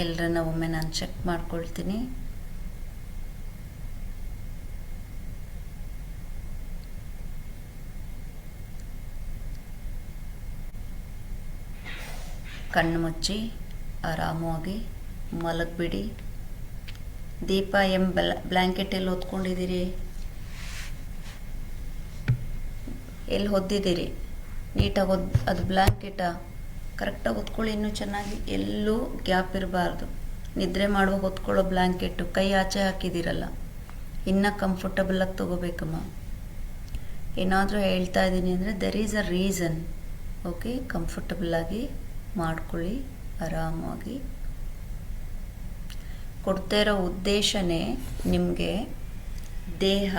ಎಲ್ಲರನ್ನ ಒಮ್ಮೆ ನಾನು ಚೆಕ್ ಮಾಡ್ಕೊಳ್ತೀನಿ. ಕಣ್ಣು ಮುಚ್ಚಿ ಆರಾಮವಾಗಿ ಮಲಗಿಬಿಡಿ. ದೀಪ ಬ್ಲ್ಯಾಂಕೆಟ್ ಎಲ್ಲಿ ಹೊತ್ಕೊಂಡಿದ್ದೀರಿ? ಎಲ್ಲಿ ಹೊದ್ದಿದ್ದೀರಿ? ನೀಟಾಗಿ ಅದು ಬ್ಲ್ಯಾಂಕೆಟ ಕರೆಕ್ಟಾಗಿ ಹೊತ್ಕೊಳ್ಳಿ. ಇನ್ನೂ ಚೆನ್ನಾಗಿ, ಎಲ್ಲೂ ಗ್ಯಾಪ್ ಇರಬಾರ್ದು. ನಿದ್ರೆ ಮಾಡುವಾಗ ಹೊತ್ಕೊಳ್ಳೋ ಬ್ಲ್ಯಾಂಕೆಟು ಕೈ ಆಚೆ ಹಾಕಿದ್ದೀರಲ್ಲ, ಇನ್ನೂ ಕಂಫರ್ಟಬಲಾಗಿ ತೊಗೋಬೇಕಮ್ಮ. ಏನಾದರೂ ಹೇಳ್ತಾ ಇದ್ದೀನಿ ಅಂದರೆ there is a reason. Okay, ಕಂಫರ್ಟಬಲಾಗಿ ಮಾಡ್ಕೊಳ್ಳಿ ಆರಾಮಾಗಿ. ಕೊಡ್ತಾ ಇರೋ ಉದ್ದೇಶನೇ ನಿಮಗೆ ದೇಹ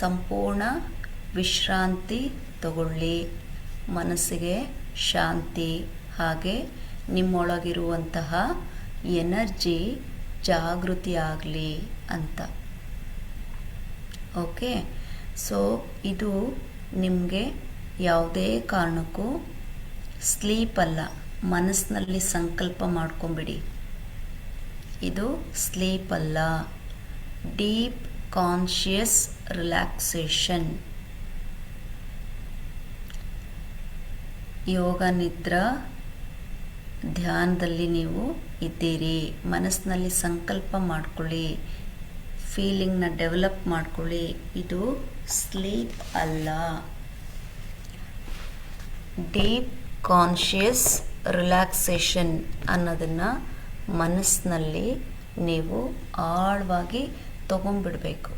ಸಂಪೂರ್ಣ ವಿಶ್ರಾಂತಿ ತಗೊಳ್ಳಿ, ಮನಸ್ಸಿಗೆ ಶಾಂತಿ, ಹಾಗೆ ನಿಮ್ಮೊಳಗಿರುವಂತಹ ಎನರ್ಜಿ ಜಾಗೃತಿ ಆಗಲಿ ಅಂತ. ಓಕೆ, ಸೊ ಇದು ನಿಮಗೆ ಯಾವುದೇ ಕಾರಣಕ್ಕೂ ಸ್ಲೀಪ್ ಅಲ್ಲ, ಮನಸ್ಸಿನಲ್ಲಿ ಸಂಕಲ್ಪ ಮಾಡ್ಕೊಂಬಿಡಿ. ಇದು ಸ್ಲೀಪ್ ಅಲ್ಲ, ಡೀಪ್ ಕಾನ್ಷಿಯಸ್ ರಿಲ್ಯಾಕ್ಸೇಷನ್. ಯೋಗ ನಿದ್ರಾ ಧ್ಯಾನದಲ್ಲಿ ನೀವು ಇದ್ದೀರಿ. ಮನಸ್ಸಿನಲ್ಲಿ ಸಂಕಲ್ಪ ಮಾಡ್ಕೊಳ್ಳಿ, ಫೀಲಿಂಗ್ನ ಡೆವಲಪ್ ಮಾಡ್ಕೊಳ್ಳಿ. ಇದು ಸ್ಲೀಪ್ ಅಲ್ಲ, ಡೀಪ್ ಕಾನ್ಷಿಯಸ್ ರಿಲ್ಯಾಕ್ಸೇಷನ್ ಅನ್ನೋದನ್ನು ಮನಸ್ಸಿನಲ್ಲಿ ನೀವು ಆಳವಾಗಿ ತಗೊಂಡ್ಬಿಡಬೇಕು.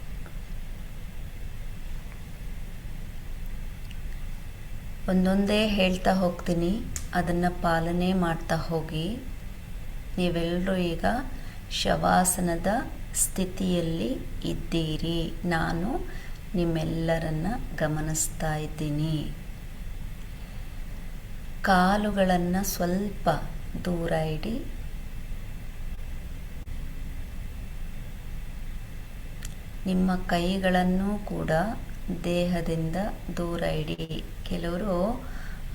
ಒಂದೊಂದೇ ಹೇಳ್ತಾ ಹೋಗ್ತೀನಿ, ಅದನ್ನು ಪಾಲನೆ ಮಾಡ್ತಾ ಹೋಗಿ. ನೀವೆಲ್ಲರೂ ಈಗ ಶವಾಸನದ ಸ್ಥಿತಿಯಲ್ಲಿ ಇದ್ದೀರಿ. ನಾನು ನಿಮ್ಮೆಲ್ಲರನ್ನ ಗಮನಿಸ್ತಾ ಇದ್ದೀನಿ. ಕಾಲುಗಳನ್ನು ಸ್ವಲ್ಪ ದೂರ ಇಡಿ. ನಿಮ್ಮ ಕೈಗಳನ್ನು ಕೂಡ ದೇಹದಿಂದ ದೂರ ಇಡಿ. ಕೆಲವರು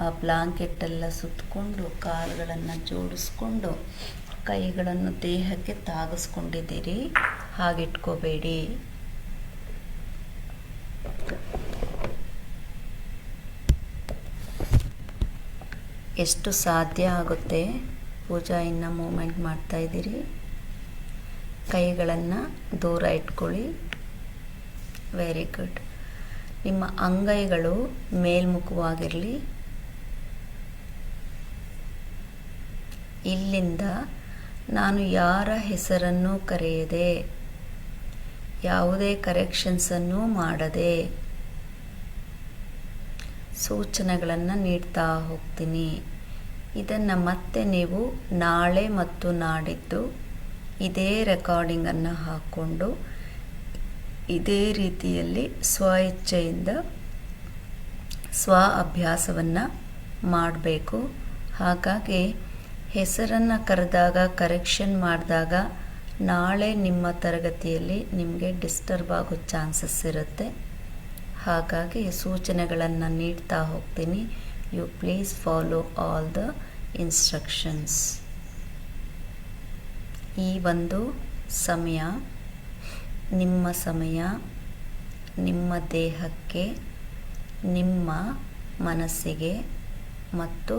ಆ ಬ್ಲಾಂಕೆಟ್ಟೆಲ್ಲ ಸುತ್ತಕೊಂಡು ಕಾಲುಗಳನ್ನು ಜೋಡಿಸ್ಕೊಂಡು ಕೈಗಳನ್ನು ದೇಹಕ್ಕೆ ತಾಗಿಸ್ಕೊಂಡಿದ್ದೀರಿ. ಹಾಗಿಟ್ಕೋಬೇಡಿ. ಎಷ್ಟು ಸಾಧ್ಯ ಆಗುತ್ತೆ ಪೂಜಾ ಇನ್ನು ಮೂಮೆಂಟ್ ಮಾಡ್ತಾ ಇದ್ದೀರಿ. ಕೈಗಳನ್ನು ದೂರ ಇಟ್ಕೊಳ್ಳಿ. Very good. ನಿಮ್ಮ ಅಂಗೈಗಳು ಮೇಲ್ಮುಖವಾಗಿರಲಿ. ಇಲ್ಲಿಂದ ನಾನು ಯಾರ ಹೆಸರನ್ನು ಕರೆಯದೆ, ಯಾವುದೇ ಕರೆಕ್ಷನ್ಸನ್ನು ಮಾಡದೆ ಸೂಚನೆಗಳನ್ನು ನೀಡ್ತಾ ಹೋಗ್ತೀನಿ. ಇದನ್ನು ಮತ್ತೆ ನೀವು ನಾಳೆ ಮತ್ತು ನಾಡಿದ್ದು ಇದೇ ರೆಕಾರ್ಡಿಂಗನ್ನು ಹಾಕ್ಕೊಂಡು ಇದೇ ರೀತಿಯಲ್ಲಿ ಸ್ವ ಇಚ್ಛೆಯಿಂದ ಸ್ವ ಅಭ್ಯಾಸವನ್ನು ಮಾಡಬೇಕು. ಹಾಗಾಗಿ ಹೆಸರನ್ನು ಕರೆದಾಗ, ಕರೆಕ್ಷನ್ ಮಾಡಿದಾಗ ನಾಳೆ ನಿಮ್ಮ ತರಗತಿಯಲ್ಲಿ ನಿಮಗೆ ಡಿಸ್ಟರ್ಬ್ ಆಗೋ ಚಾನ್ಸಸ್ ಇರುತ್ತೆ. ಹಾಗಾಗಿ ಸೂಚನೆಗಳನ್ನು ನೀಡ್ತಾ ಹೋಗ್ತೀನಿ. You please follow all the instructions. ಈ ಒಂದು ಸಮಯ ನಿಮ್ಮ ಸಮಯ, ನಿಮ್ಮ ದೇಹಕ್ಕೆ, ನಿಮ್ಮ ಮನಸ್ಸಿಗೆ ಮತ್ತು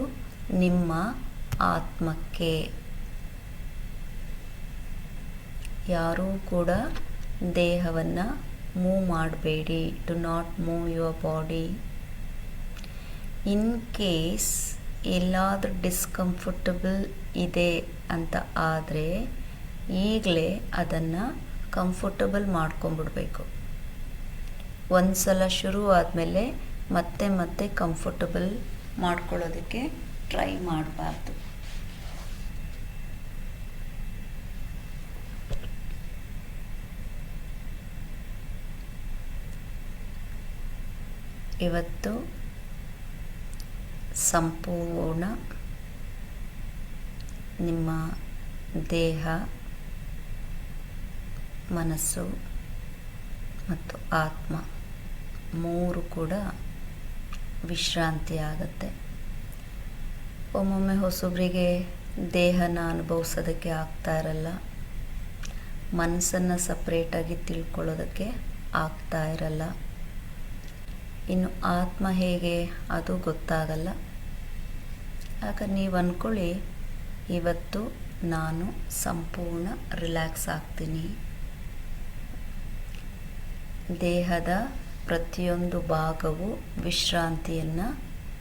ನಿಮ್ಮ ಆತ್ಮಕ್ಕೆ. ಯಾರೂ ಕೂಡ ದೇಹವನ್ನು ಮೂವ್ ಮಾಡಬೇಡಿ. Do not move your body. In case ಎಲ್ಲಾದರೂ ಡಿಸ್ಕಂಫರ್ಟಬಲ್ ಇದೆ ಅಂತ ಆದರೆ ಈಗಲೇ ಅದನ್ನು ಕಂಫರ್ಟಬಲ್ ಮಾಡ್ಕೊಂಬಿಡ್ಬೇಕು. ಒಂದು ಸಲ ಶುರು ಆದಮೇಲೆ ಮತ್ತೆ ಮತ್ತೆ ಕಂಫರ್ಟಬಲ್ ಮಾಡ್ಕೊಳ್ಳೋದಕ್ಕೆ ಟ್ರೈ ಮಾಡಬಾರ್ದು. ಇವತ್ತು ಸಂಪೂರ್ಣ ನಿಮ್ಮ ದೇಹ, ಮನಸ್ಸು ಮತ್ತು ಆತ್ಮ ಮೂರು ಕೂಡ ವಿಶ್ರಾಂತಿ ಆಗುತ್ತೆ. ಒಮ್ಮೊಮ್ಮೆ ಹೊಸಬ್ರಿಗೆ ದೇಹನ ಅನುಭವಿಸೋದಕ್ಕೆ ಆಗ್ತಾ ಇರಲ್ಲ, ಮನಸ್ಸನ್ನು ಸಪ್ರೇಟಾಗಿ ತಿಳ್ಕೊಳ್ಳೋದಕ್ಕೆ ಆಗ್ತಾ ಇರಲ್ಲ. ಇನ್ನು ಆತ್ಮ ಹೇಗೆ ಅದು ಗೊತ್ತಾಗಲ್ಲ. ಆಗ ನೀವು ಅಂದ್ಕೊಳ್ಳಿ, ಇವತ್ತು ನಾನು ಸಂಪೂರ್ಣ ರಿಲ್ಯಾಕ್ಸ್ ಆಗ್ತೀನಿ, ದೇಹದ ಪ್ರತಿಯೊಂದು ಭಾಗವು ವಿಶ್ರಾಂತಿಯನ್ನು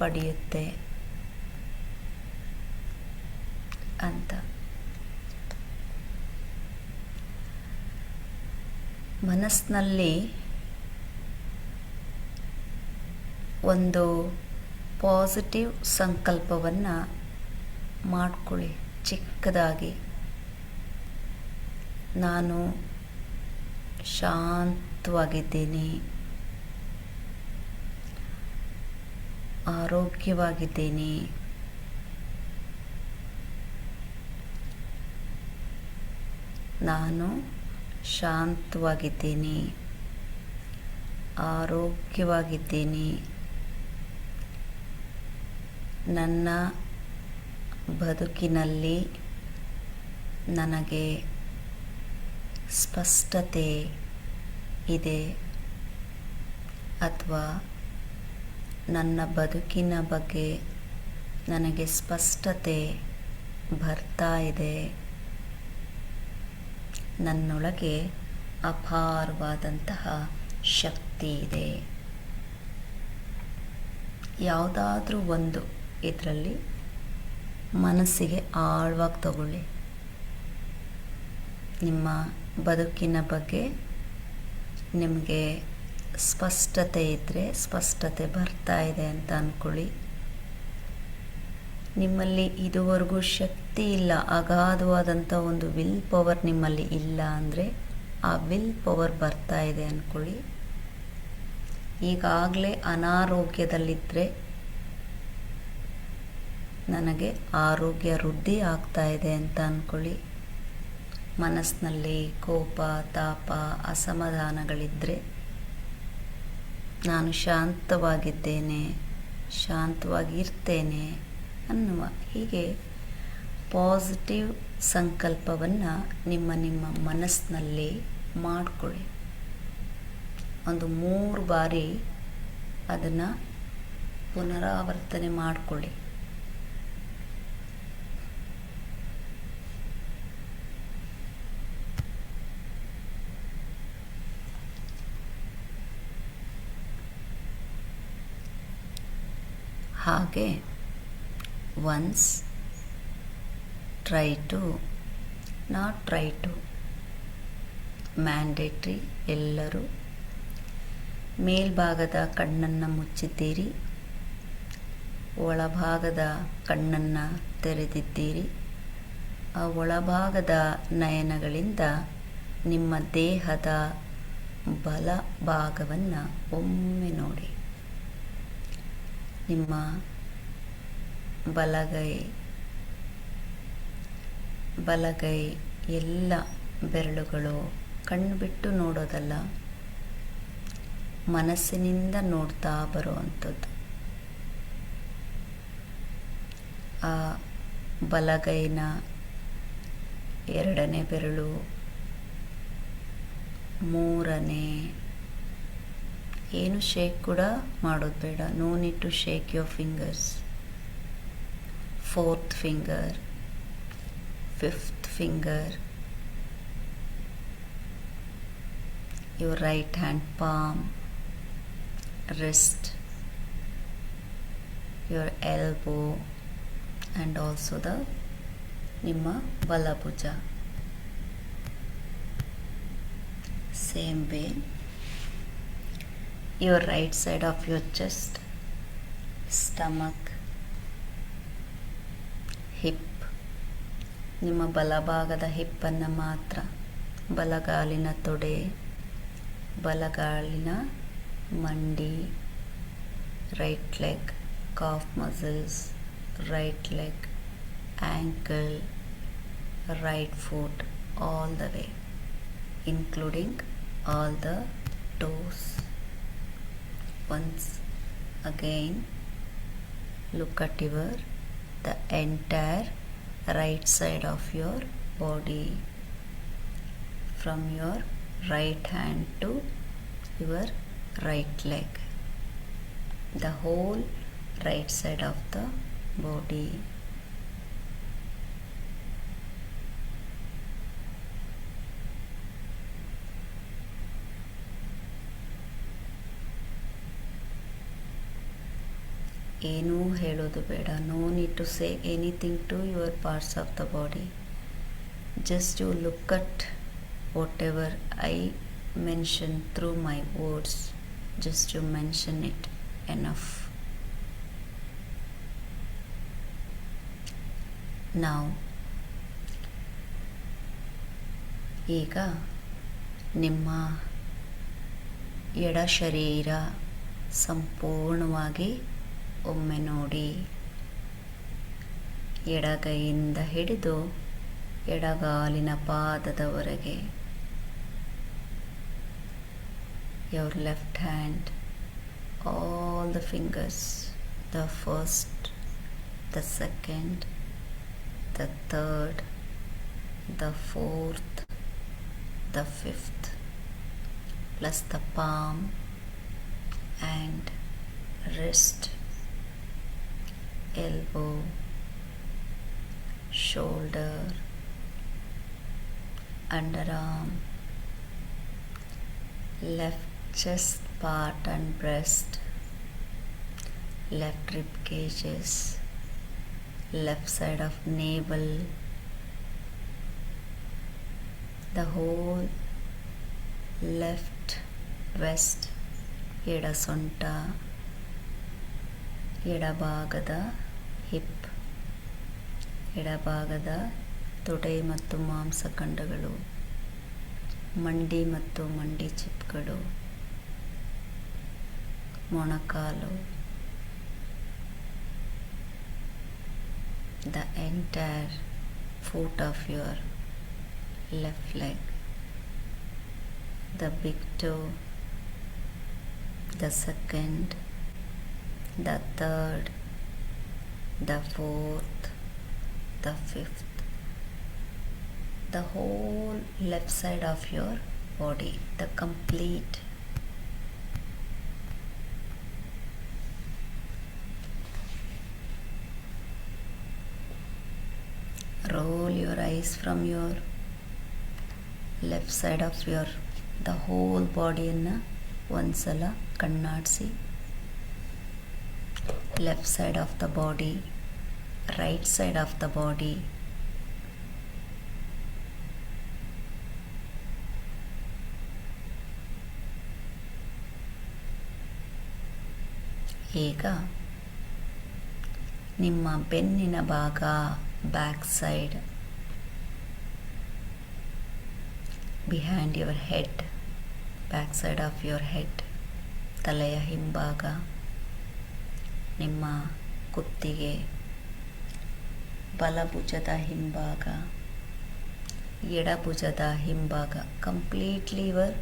ಪಡೆಯುತ್ತೆ ಅಂತ. ಮನಸ್ಸಿನಲ್ಲಿ ಒಂದು ಪಾಸಿಟಿವ್ ಸಂಕಲ್ಪವನ್ನು ಮಾಡಿಕೊಳ್ಳಿ ಚಿಕ್ಕದಾಗಿ. ನಾನು ಶಾಂತವಾಗಿದ್ದೀನಿ, ಆರೋಗ್ಯವಾಗಿದ್ದೀನಿ, ನಾನು ಶಾಂತವಾಗಿದ್ದೀನಿ, ಆರೋಗ್ಯವಾಗಿದ್ದೀನಿ, ನನ್ನ ಬದುಕಿನಲ್ಲಿ ನನಗೆ ಸ್ಪಷ್ಟತೆ ಇದೆ, ಅಥವಾ ನನ್ನ ಬದುಕಿನ ಬಗ್ಗೆ ನನಗೆ ಸ್ಪಷ್ಟತೆ ಬರ್ತಾ ಇದೆ, ನನ್ನೊಳಗೆ ಅಪಾರವಾದಂತಹ ಶಕ್ತಿ ಇದೆ. ಯಾವುದಾದ್ರೂ ಒಂದು ಇದರಲ್ಲಿ ಮನಸ್ಸಿಗೆ ಆಳವಾಗಿ ತಗೊಳ್ಳಿ. ನಿಮ್ಮ ಬದುಕಿನ ಬಗ್ಗೆ ನಿಮಗೆ ಸ್ಪಷ್ಟತೆ ಇದ್ದರೆ, ಸ್ಪಷ್ಟತೆ ಬರ್ತಾ ಇದೆ ಅಂತ ಅಂದ್ಕೊಳ್ಳಿ. ನಿಮ್ಮಲ್ಲಿ ಇದುವರೆಗೂ ಶಕ್ತಿ ಇಲ್ಲ, ಅಗಾಧವಾದಂಥ ಒಂದು ವಿಲ್ ಪವರ್ ನಿಮ್ಮಲ್ಲಿ ಇಲ್ಲ ಅಂದರೆ ಆ ವಿಲ್ ಪವರ್ ಬರ್ತಾ ಇದೆ ಅಂದ್ಕೊಳ್ಳಿ. ಈಗಾಗಲೇ ಅನಾರೋಗ್ಯದಲ್ಲಿದ್ದರೆ ನನಗೆ ಆರೋಗ್ಯ ವೃದ್ಧಿ ಆಗ್ತಾ ಇದೆ ಅಂತ ಅಂದ್ಕೊಳ್ಳಿ. ಮನಸ್ಸಿನಲ್ಲಿ ಕೋಪ, ತಾಪ, ಅಸಮಾಧಾನಗಳಿದ್ದರೆ ನಾನು ಶಾಂತವಾಗಿದ್ದೇನೆ, ಶಾಂತವಾಗಿರ್ತೇನೆ ಅನ್ನುವ ಹೀಗೆ ಪಾಸಿಟಿವ್ ಸಂಕಲ್ಪವನ್ನು ನಿಮ್ಮ ಮನಸ್ಸಿನಲ್ಲಿ ಮಾಡಿಕೊಳ್ಳಿ. ಒಂದು 3 ಬಾರಿ ಅದನ್ನು ಪುನರಾವರ್ತನೆ ಮಾಡಿಕೊಳ್ಳಿ. ಹಾಗೆ once try to, not try to, mandatory. ಎಲ್ಲರೂ ಮೇಲ್ಭಾಗದ ಕಣ್ಣನ್ನು ಮುಚ್ಚಿದ್ದೀರಿ, ಒಳಭಾಗದ ಕಣ್ಣನ್ನು ತೆರೆದಿದ್ದೀರಿ. ಆ ಒಳಭಾಗದ ನಯನಗಳಿಂದ ನಿಮ್ಮ ದೇಹದ ಬಲ ಭಾಗವನ್ನು ಒಮ್ಮೆ ನೋಡಿ. ನಿಮ್ಮ ಬಲಗೈ ಎಲ್ಲ ಬೆರಳುಗಳು ಕಣ್ಣು ಬಿಟ್ಟು ನೋಡೋದಲ್ಲ, ಮನಸ್ಸಿನಿಂದ ನೋಡ್ತಾ ಬರುವಂಥದ್ದು. ಆ ಬಲಗೈನ 2ನೇ ಬೆರಳು, 3ನೇ, ಏನು ಶೇಕ್ ಕೂಡ ಮಾಡೋದು ಬೇಡ. No need to shake your fingers. 4th finger, 5th finger, your right hand palm, wrist, your elbow, and also the ನಿಮ್ಮ ಬಲಭುಜ. Same way, your right side of your chest, stomach, hip. ನಿಮ್ಮ ಬಲಭಾಗದ ಹಿಪ್ಪನ್ನು ಮಾತ್ರ, ಬಲಗಾಲಿನ ತೊಡೆ, ಬಲಗಾಲಿನ ಮಂಡಿ, right leg, calf muscles, right leg, ankle, right foot, all the way, including all the toes. Once again, look at the entire right side of your body, from your right hand to your right leg, the whole right side of the body. ಏನೂ ಹೇಳೋದು ಬೇಡ. No need to say anything to your parts of the body. Just you look at whatever I mention through my words. Just you mention it enough. ನಾವು ಈಗ ನಿಮ್ಮ ಎಡ ಶರೀರ ಸಂಪೂರ್ಣವಾಗಿ ಒಮ್ಮೆ ನೋಡಿ. ಎಡಗೈಯಿಂದ ಹಿಡಿದು ಎಡಗಾಲಿನ ಪಾದದವರೆಗೆ. your left hand, all the fingers, the first, the second, the third, the fourth, the fifth, plus the palm and wrist, elbow, shoulder, underarm, left chest part and breast, left rib cages, left side of navel, the whole left wrist, ಎಡ ಸೊಂಟ, ಎಡಭಾಗದ hip, ಎಡಭಾಗದ ತೊಡೆ ಮತ್ತು ಮಾಂಸಖಂಡಗಳು, ಮಂಡಿ ಮತ್ತು ಮಂಡಿ ಚಿಪ್ಗಳು, ಮೊಣಕಾಲು, the entire foot of your left leg, the big toe, the second, the third, the fourth, the fifth, the whole left side of your body, the complete. Roll your eyes from your left side of your the whole ಬಾಡಿಯನ್ನು ಒಂದ್ಸಲ ಕಣ್ಣಾಡಿಸಿ. Left side of the body, right side of the body, ಈಗ ನಿಮ್ಮ ಬೆನ್ನಿನ ಭಾಗ, back side, behind your head, back side of your head, ತಲೆಯ ಹಿಂಭಾಗ, ನಿಮ್ಮ ಕುತ್ತಿಗೆ, ಬಲಭುಜದ ಹಿಂಭಾಗ, ಎಡಭುಜದ ಹಿಂಭಾಗ, completely your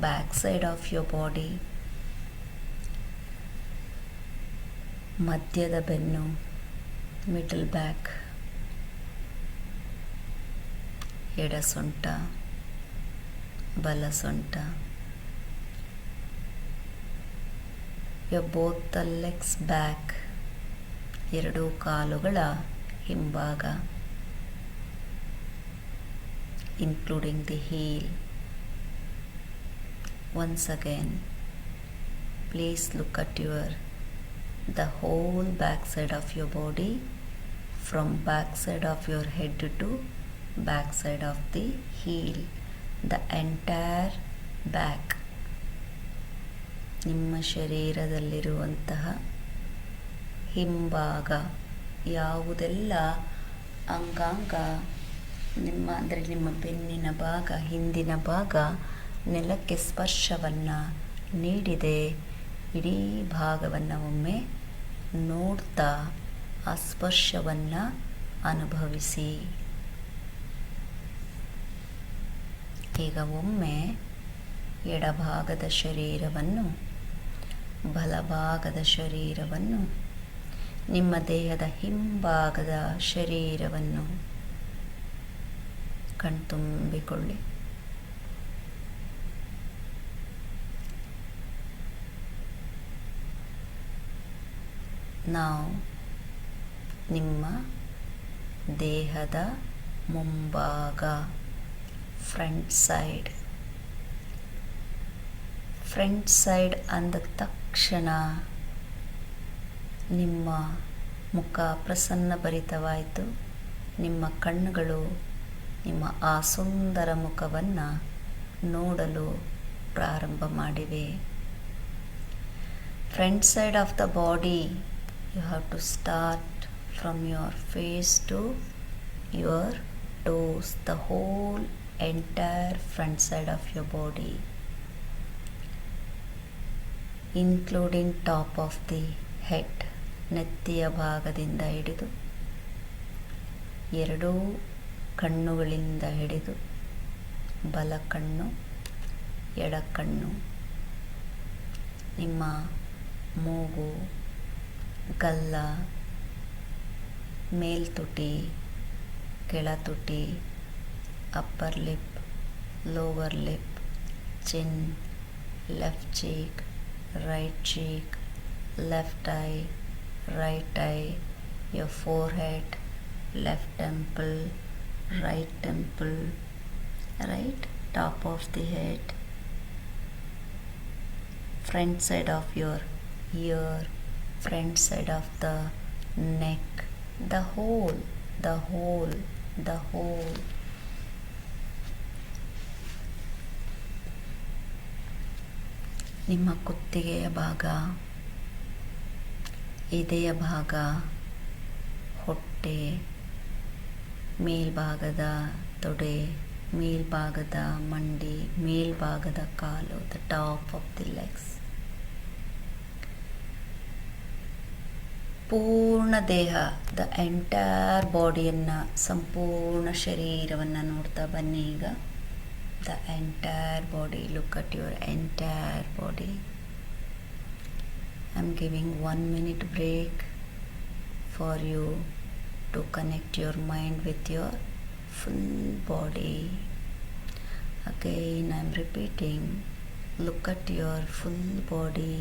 back side of your body, ಮಧ್ಯದ ಬೆನ್ನು, ಮಿಡಲ್ ಬ್ಯಾಕ್, ಎಡ ಸೊಂಟ, ಬಲ ಸೊಂಟ, your both the legs back, ಎರಡೂ ಕಾಲುಗಳ ಹಿಂಭಾಗ, including the heel. Once again, please look at the whole back side of your body, from back side of your head to back side of the heel, the entire back. ನಿಮ್ಮ ಶರೀರದಲ್ಲಿರುವಂತಹ ಹಿಂಭಾಗ ಯಾವುದೆಲ್ಲ ಅಂಗಾಂಗ ನಿಮ್ಮ ಬೆನ್ನಿನ ಭಾಗ, ಹಿಂದಿನ ಭಾಗ ನೆಲಕ್ಕೆ ಸ್ಪರ್ಶವನ್ನು ನೀಡಿದೆ, ಇಡೀ ಭಾಗವನ್ನು ಒಮ್ಮೆ ನೋಡ್ತಾ ಆ ಸ್ಪರ್ಶವನ್ನು ಅನುಭವಿಸಿ. ಈಗ ಒಮ್ಮೆ ಎಡಭಾಗದ ಶರೀರವನ್ನು, ಬಲಭಾಗದ ಶರೀರವನ್ನು ನಿಮ್ಮ ದೇಹದ ಹಿಂಭಾಗದ ಶರೀರವನ್ನು ಕಣ್ತುಂಬಿಕೊಳ್ಳಿ. ನಾವು ನಿಮ್ಮ ದೇಹದ ಮುಂಭಾಗ, ಫ್ರಂಟ್ ಸೈಡ್ ಅಂದ ತಕ್ಷಣ ನಿಮ್ಮ ಮುಖ ಪ್ರಸನ್ನಭರಿತವಾಯಿತು. ನಿಮ್ಮ ಕಣ್ಣುಗಳು ನಿಮ್ಮ ಆ ಸುಂದರ ಮುಖವನ್ನು ನೋಡಲು ಪ್ರಾರಂಭ ಮಾಡಿವೆ. Front side of the body, you have to start from your face to your toes, the whole entire front side of your body, including top of the head, ನೆತ್ತಿಯ ಭಾಗದಿಂದ ಹಿಡಿದು ಎರಡೂ ಕಣ್ಣುಗಳಿಂದ ಹಿಡಿದು ಬಲಕಣ್ಣು, ಎಡಕಣ್ಣು, ನಿಮ್ಮ ಮೂಗು, ಗಲ್ಲ, ಮೇಲ್ತುಟಿ, ಕೆಳತುಟಿ, upper lip, lower lip, chin, left cheek, right cheek, left eye, right eye, your forehead, left temple, right temple, right top of the head, front side of your ear, front side of the neck, the whole ನಿಮ್ಮ ಕುತ್ತಿಗೆಯ ಭಾಗ, ಎದೆಯ ಭಾಗ, ಹೊಟ್ಟೆ, ಮೇಲ್ಭಾಗದ ತೊಡೆ, ಮೇಲ್ಭಾಗದ ಮಂಡಿ, ಮೇಲ್ಭಾಗದ ಕಾಲು, the top of the legs, ಪೂರ್ಣ ದೇಹ, ದ ಎಂಟೈರ್ ಬಾಡಿಯನ್ನು, ಸಂಪೂರ್ಣ ಶರೀರವನ್ನು ನೋಡ್ತಾ ಬನ್ನಿ. ಈಗ the entire body, look at your entire body. I'm giving 1 minute break for you to connect your mind with your full body. Again I'm repeating, look at your full body,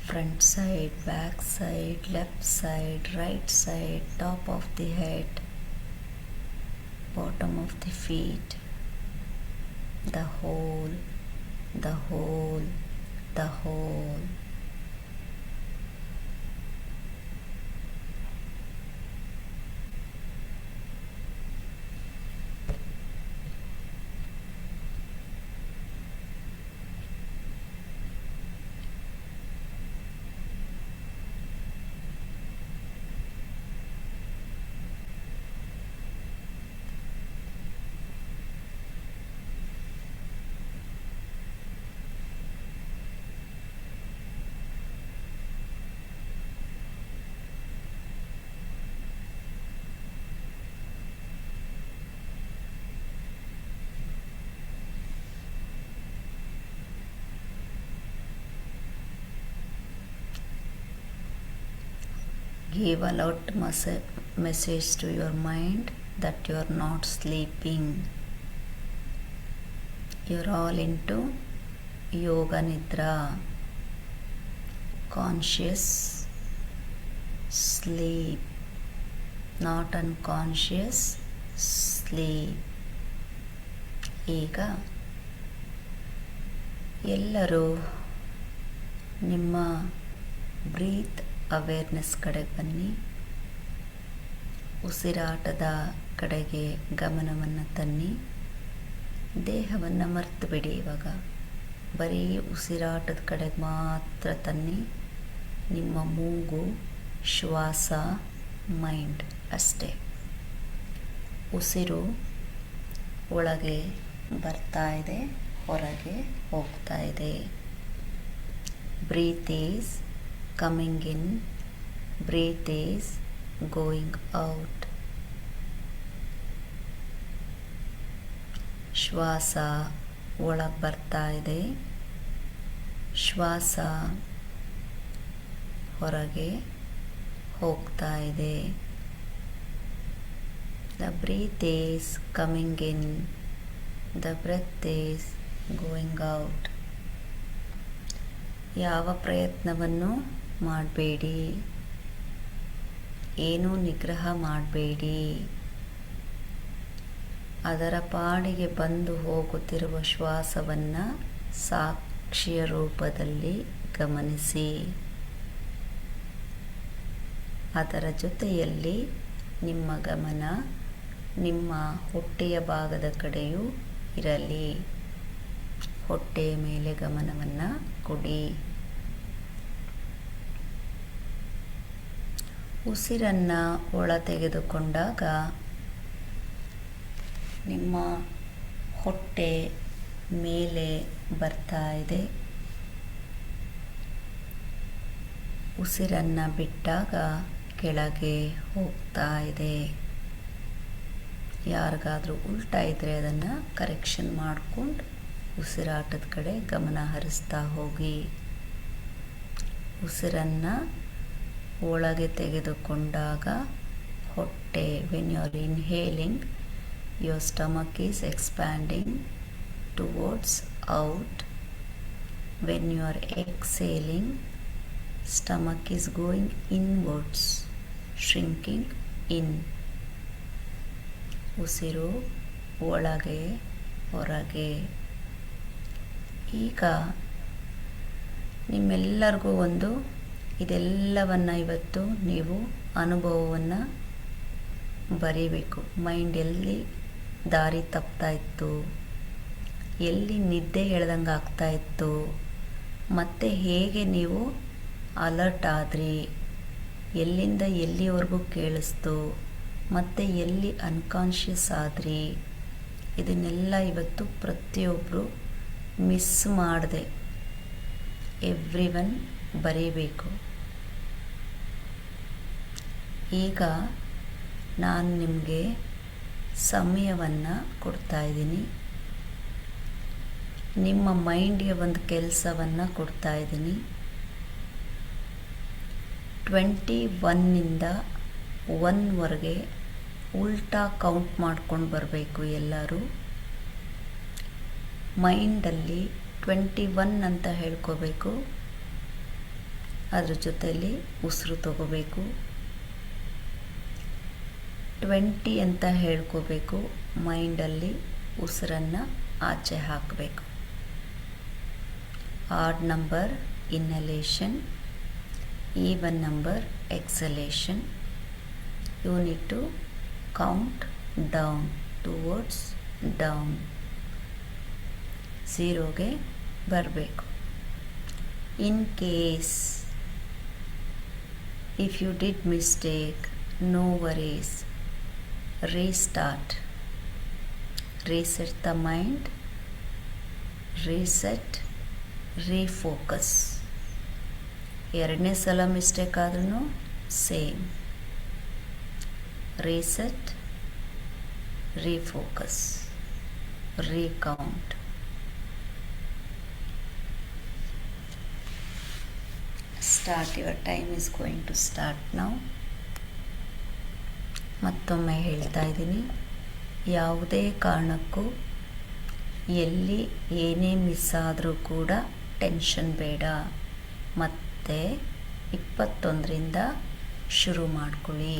front side, back side, left side, right side, top of the head, bottom of the feet, the whole. Give a loud message to your mind that you are not sleeping. You are all into Yoga Nidra, conscious sleep, not unconscious sleep. ಈಗ ಎಲ್ಲರೂ ನಿಮ್ಮ breathe awareness ಕಡೆಗೆ ಬನ್ನಿ. ಉಸಿರಾಟದ ಕಡೆಗೆ ಗಮನವನ್ನು ತನ್ನಿ. ದೇಹವನ್ನು ಮರೆತು ಬಿಡಿ. ಇವಾಗ ಬರೀ ಉಸಿರಾಟದ ಕಡೆಗೆ ಮಾತ್ರ ತನ್ನಿ. ನಿಮ್ಮ ಮೂಗು, ಶ್ವಾಸ, ಮೈಂಡ್ ಅಷ್ಟೇ. ಉಸಿರು ಒಳಗೆ ಬರ್ತಾ ಇದೆ, ಹೊರಗೆ ಹೋಗ್ತಾ ಇದೆ. Breath is coming in, breath is going out. ಶ್ವಾಸ ಒಳಗೆ ಬರ್ತಾ ಇದೆ, ಶ್ವಾಸ ಹೊರಗೆ ಹೋಗ್ತಾ ಇದೆ. The breath is coming in, the breath is going out. ಯಾವ ಪ್ರಯತ್ನವನ್ನು ಮಾಡಬೇಡಿ, ಏನೂ ನಿಗ್ರಹ ಮಾಡಬೇಡಿ. ಅದರ ಪಾಡಿಗೆ ಬಂದು ಹೋಗುತ್ತಿರುವ ಶ್ವಾಸವನ್ನು ಸಾಕ್ಷಿಯ ರೂಪದಲ್ಲಿ ಗಮನಿಸಿ. ಅದರ ಜೊತೆಯಲ್ಲಿ ನಿಮ್ಮ ಗಮನ ನಿಮ್ಮ ಹೊಟ್ಟೆಯ ಭಾಗದ ಕಡೆಯೂ ಇರಲಿ. ಹೊಟ್ಟೆಯ ಮೇಲೆ ಗಮನವನ್ನು ಕೊಡಿ. ಉಸಿರನ್ನು ಒಳ ತೆಗೆದುಕೊಂಡಾಗ ನಿಮ್ಮ ಹೊಟ್ಟೆ ಮೇಲೆ ಬರ್ತಾ ಇದೆ. ಉಸಿರನ್ನು ಬಿಟ್ಟಾಗ ಕೆಳಗೆ ಹೋಗ್ತಾ ಇದೆ. ಯಾರಿಗಾದರೂ ಉಲ್ಟಾ ಇದ್ದರೆ ಅದನ್ನು ಕರೆಕ್ಷನ್ ಮಾಡಿಕೊಂಡು ಉಸಿರಾಟದ ಕಡೆ ಗಮನ ಹರಿಸ್ತಾ ಹೋಗಿ. ಉಸಿರನ್ನು ಒಳಗೆ ತೆಗೆದುಕೊಂಡಾಗ ಹೊಟ್ಟೆ, when you are inhaling, your stomach is expanding towards out. When you are exhaling, stomach is going inwards, shrinking in. ಉಸಿರು ಒಳಗೆ ಹೊರಗೆ. ಈಗ ನಿಮ್ಮೆಲ್ಲರಿಗೂ ಇದೆಲ್ಲವನ್ನು ಇವತ್ತು ನೀವು ಅನುಭವವನ್ನು ಬರೀಬೇಕು. ಮೈಂಡ್ ಎಲ್ಲಿ ದಾರಿ ತಪ್ತಾ ಇತ್ತು, ಎಲ್ಲಿ ನಿದ್ದೆ ಎಳ್ದಂಗೆ ಆಗ್ತಾ ಇತ್ತು, ಮತ್ತು ಹೇಗೆ ನೀವು ಅಲರ್ಟ್ ಆದ್ರಿ, ಎಲ್ಲಿಂದ ಎಲ್ಲಿವರೆಗೂ ಕೇಳಿಸ್ತು, ಮತ್ತು ಎಲ್ಲಿ ಅನ್ಕಾನ್ಷಿಯಸ್ ಆದ್ರಿ, ಇದನ್ನೆಲ್ಲ ಇವತ್ತು ಪ್ರತಿಯೊಬ್ಬರು ಮಿಸ್ ಮಾಡದೆ ಎವ್ರಿ ಒನ್ ಬರೀಬೇಕು. ಈಗ ನಾನು ನಿಮಗೆ ಸಮಯವನ್ನು ಕೊಡ್ತಾ ಇದ್ದೀನಿ. ನಿಮ್ಮ ಮೈಂಡ್ಗೆ ಒಂದು ಕೆಲಸವನ್ನು ಕೊಡ್ತಾ ಇದ್ದೀನಿ. 21 1ವರೆಗೆ ಉಲ್ಟಾ ಕೌಂಟ್ ಮಾಡ್ಕೊಂಡು ಬರಬೇಕು. ಎಲ್ಲರೂ ಮೈಂಡಲ್ಲಿ 21 ಅಂತ ಹೇಳ್ಕೋಬೇಕು. ಅದ್ರ ಜೊತೆಯಲ್ಲಿ ಉಸಿರು ತಗೋಬೇಕು. 20 ಅಂತ ಹೇಳ್ಕೋಬೇಕು. ಮೈಂಡಲ್ಲಿ ಉಸಿರನ್ನು ಆಚೆ ಹಾಕಬೇಕು. Odd number inhalation, even number exhalation. You need to count down towards down. 0ಗೆ ಬರಬೇಕು. In case if you did mistake, no worries. Restart. Reset the mind. Reset. Refocus. ಎರಡನೇ ಸಲ ಮಿಸ್ಟೇಕ್ ಆದ್ರೂ same. Reset, refocus, recount. Start. Your time is going to start now. ಮತ್ತೊಮ್ಮೆ ಹೇಳ್ತಾ ಇದ್ದೀನಿ, ಯಾವುದೇ ಕಾರಣಕ್ಕೂ ಎಲ್ಲಿ ಏನೇ ಮಿಸ್ ಆದರೂ ಕೂಡ ಟೆನ್ಷನ್ ಬೇಡ. ಮತ್ತೆ 21ರಿಂದ ಶುರು ಮಾಡ್ಕೊಳ್ಳಿ.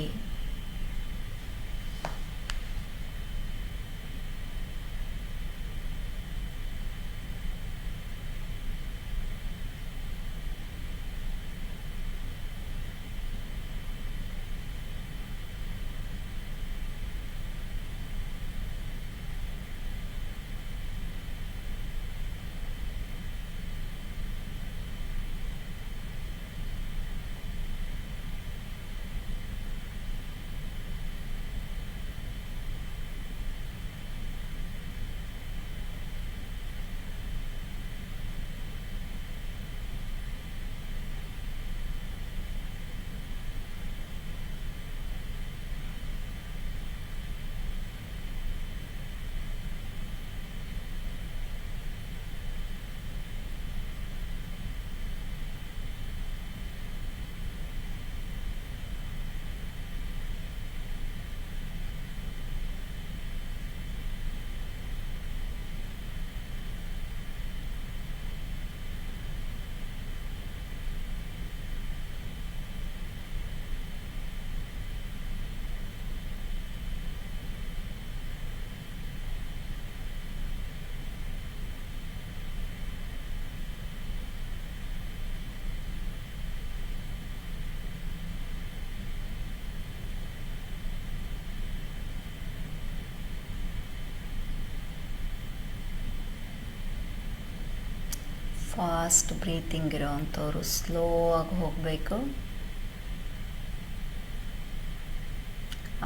ಫಾಸ್ಟ್ ಬ್ರೀತಿಂಗ್ ಇರೋವಂಥವ್ರು ಸ್ಲೋ ಆಗಿ ಹೋಗಬೇಕು.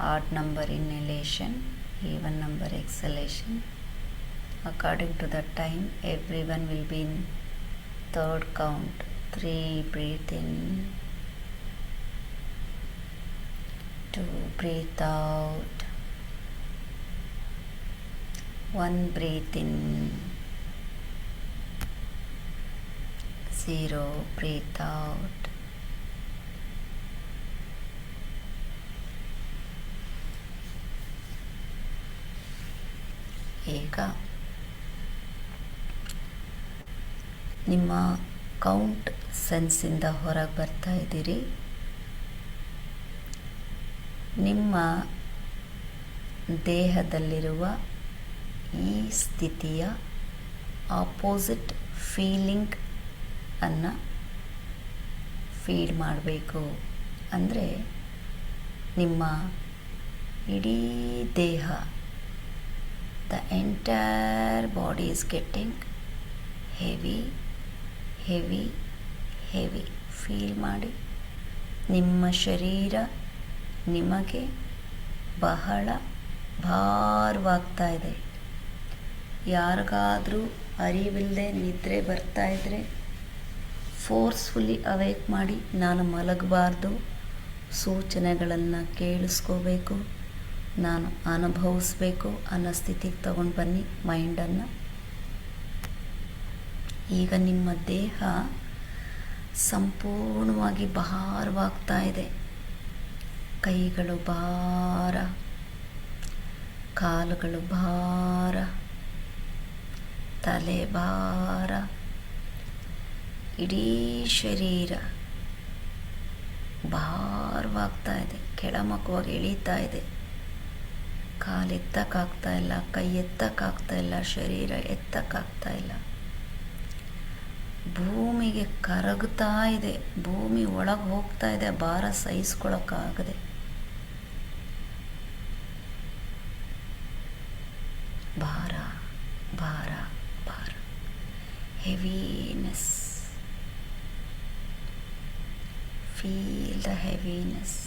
Add number inhalation, even number ಎಕ್ಸಲೇಷನ್. According to the time, everyone will be in third count. 3 breathe in, 2 breathe out, 1 breathe in, 0 breathe out. ಈಗ ನಿಮ್ಮ ಕೌಂಟ್ ಸೆನ್ಸಿಂದ ಹೊರಗೆ ಬರ್ತಾ ಇದ್ದೀರಿ. ನಿಮ್ಮ ದೇಹದಲ್ಲಿರುವ ಈ ಸ್ಥಿತಿಯ ಆಪೋಸಿಟ್ ಫೀಲಿಂಗ್ ಅನ್ನು ಫೀಡ್ ಮಾಡಬೇಕು. ಅಂದರೆ ನಿಮ್ಮ ಇಡೀ ದೇಹ, the entire body is getting heavy, heavy, heavy. Feel ಮಾಡಿ. ನಿಮ್ಮ ಶರೀರ ನಿಮಗೆ ಬಹಳ ಭಾರವಾಗ್ತಾ ಇದೆ. ಯಾರಿಗಾದರೂ ಅರಿವಿಲ್ಲದೆ ನಿದ್ರೆ ಬರ್ತಾ ಇದ್ದರೆ ಫೋರ್ಸ್ಫುಲಿ ಅವೇಕ್ ಮಾಡಿ. ನಾನು ಮಲಗಬಾರ್ದು, ಸೂಚನೆಗಳನ್ನು ಕೇಳಿಸ್ಕೋಬೇಕು, ನಾನು ಅನುಭವಿಸ್ಬೇಕು ಅನ್ನೋ ಸ್ಥಿತಿಗೆ ತಗೊಂಡು ಬನ್ನಿ ಮೈಂಡನ್ನು. ಈಗ ನಿಮ್ಮ ದೇಹ ಸಂಪೂರ್ಣವಾಗಿ ಭಾರವಾಗ್ತಾ ಇದೆ. ಕೈಗಳು ಭಾರ, ಕಾಲುಗಳು ಭಾರ, ತಲೆ ಭಾರ, ಇಡೀ ಶರೀರ ಭಾರವಾಗ್ತಾ ಇದೆ. ಕೆಳಮುಖವಾಗಿ ಇಳೀತಾ ಇದೆ. ಕಾಲು ಎತ್ತಕ್ಕಾಗ್ತಾ ಇಲ್ಲ, ಕೈ ಎತ್ತಕ್ಕಾಗ್ತಾ ಇಲ್ಲ, ಶರೀರ ಎತ್ತಕ್ಕಾಗ್ತಾ ಇಲ್ಲ. ಭೂಮಿಗೆ ಕರಗ್ತಾ ಇದೆ. ಭೂಮಿ ಒಳಗೆ ಹೋಗ್ತಾ ಇದೆ, ಭಾರ ಸಹಿಸ್ಕೊಳಕ್ಕಾಗದೆ. ಭಾರ ಭಾರ ಭಾರ, ಹೆವಿನೆಸ್. Feel the heaviness.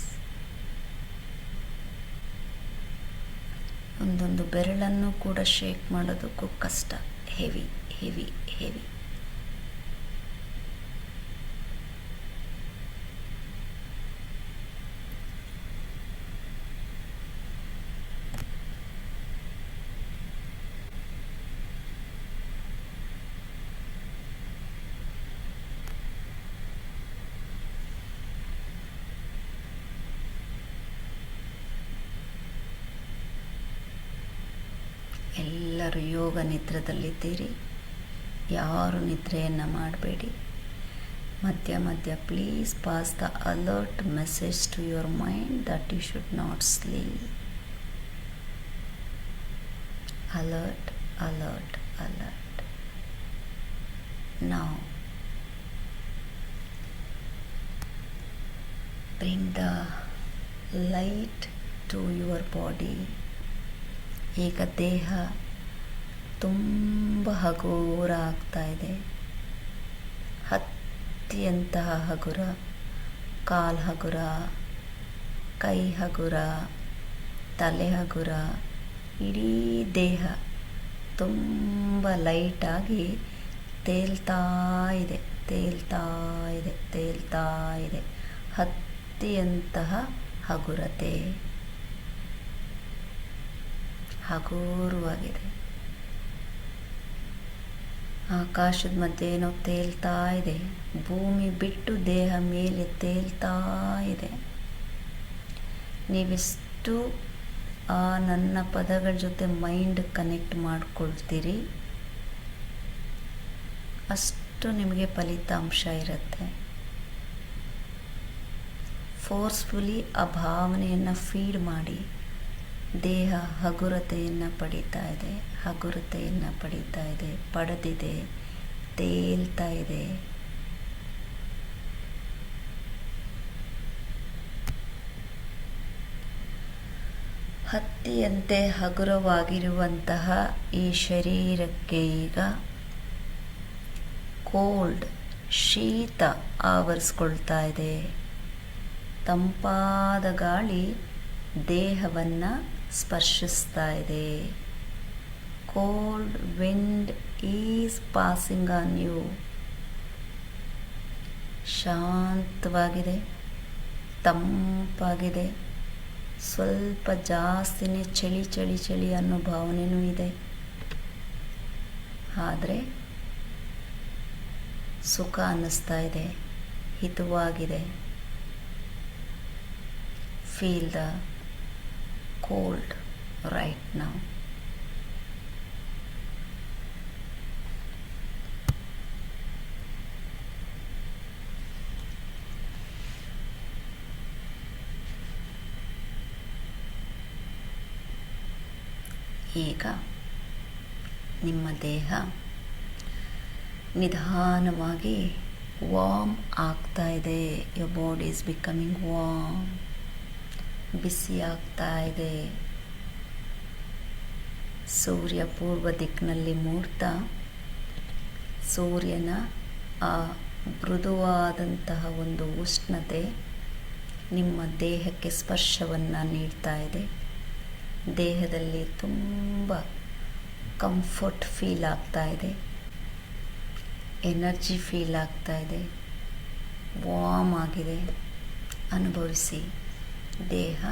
ಒಂದೊಂದು ಬೆರಳನ್ನು ಕೂಡ ಶೇಕ್ ಮಾಡೋದಕ್ಕೂ ಕಷ್ಟ. Heavy heavy heavy. ಎಲ್ಲರೂ ಯೋಗ ನಿದ್ರದಲ್ಲಿದ್ದೀರಿ. ಯಾರು ನಿದ್ರೆಯನ್ನು ಮಾಡಬೇಡಿ. ಮಧ್ಯ ಮಧ್ಯ please pass the alert message to your mind that you should not sleep. Alert alert alert. Now bring the light to your body. ಈಗ ದೇಹ ತುಂಬ ಹಗುರ ಆಗ್ತಾ ಇದೆ. ಹತ್ತಿಯಂತಹ ಹಗುರ. ಕಾಲು ಹಗುರ, ಕೈ ಹಗುರ, ತಲೆ ಹಗುರ, ಇಡೀ ದೇಹ ತುಂಬ ಲೈಟಾಗಿ ತೇಲ್ತಾ ಇದೆ, ತೇಲ್ತಾ ಇದೆ, ತೇಲ್ತಾ ಇದೆ. ಹತ್ತಿಯಂತಹ ಹಗುರತೆ, ಹಗುರವಾಗಿದೆ. ಆಕಾಶದ ಮಧ್ಯೆ ಏನೋ ತೇಲ್ತಾ ಇದೆ. ಭೂಮಿ ಬಿಟ್ಟು ದೇಹ ಮೇಲೆ ತೇಲ್ತಾ ಇದೆ. ನೀವೆಷ್ಟು ಆ ನನ್ನ ಪದಗಳ ಜೊತೆ ಮೈಂಡ್ ಕನೆಕ್ಟ್ ಮಾಡ್ಕೊಳ್ತೀರಿ, ಅಷ್ಟು ನಿಮಗೆ ಫಲಿತಾಂಶ ಇರುತ್ತೆ. ಫೋರ್ಸ್ಫುಲಿ ಆ ಭಾವನೆಯನ್ನು ಫೀಡ್ ಮಾಡಿ. ದೇಹ ಹಗುರತೆಯನ್ನು ಪಡೀತಾ ಇದೆ, ಹಗುರತೆಯನ್ನು ಪಡೀತಾ ಇದೆ, ಪಡೆದಿದೆ, ತೇಲ್ತಾ ಇದೆ. ಹತ್ತಿಯಂತೆ ಹಗುರವಾಗಿರುವಂತಹ ಈ ಶರೀರಕ್ಕೆ ಈಗ ಕೋಲ್ಡ್, ಶೀತ ಆವರಿಸ್ಕೊಳ್ತಾ ಇದೆ. ತಂಪಾದ ಗಾಳಿ ದೇಹವನ್ನು ಸ್ಪರ್ಶಿಸ್ತಾ ಇದೆ. Cold wind is passing on you. ಶಾಂತವಾಗಿದೆ, ತಂಪಾಗಿದೆ, ಸ್ವಲ್ಪ ಜಾಸ್ತಿನೇ ಚಳಿ ಚಳಿ ಚಳಿ ಅನ್ನೋ ಭಾವನೆಯೂ ಇದೆ. ಆದರೆ ಸುಖ ಅನ್ನಿಸ್ತಾ ಇದೆ, ಹಿತವಾಗಿದೆ. Feel the cold right now. ಈಗ ನಿಮ್ಮ ದೇಹ ನಿಧಾನವಾಗಿ ವಾರ್ಮ್ ಆಗ್ತಾ ಇದೆ. Your body is becoming warm. ಬಿಸಿ ಆಗ್ತಾ ಇದೆ. ಸೂರ್ಯ ಪೂರ್ವ ದಿಕ್ಕಿನಲ್ಲಿ ಮೂಡ್ತಾ ಸೂರ್ಯನ ಆ ಮೃದುವಾದಂತಹ ಒಂದು ಉಷ್ಣತೆ ನಿಮ್ಮ ದೇಹಕ್ಕೆ ಸ್ಪರ್ಶವನ್ನು ನೀಡ್ತಾ ಇದೆ. ದೇಹದಲ್ಲಿ ತುಂಬ ಕಂಫರ್ಟ್ ಫೀಲ್ ಆಗ್ತಾ ಇದೆ, ಎನರ್ಜಿ ಫೀಲ್ ಆಗ್ತಾ ಇದೆ, ವಾರ್ಮ್ ಆಗಿದೆ. ಅನುಭವಿಸಿ. ದೇಹ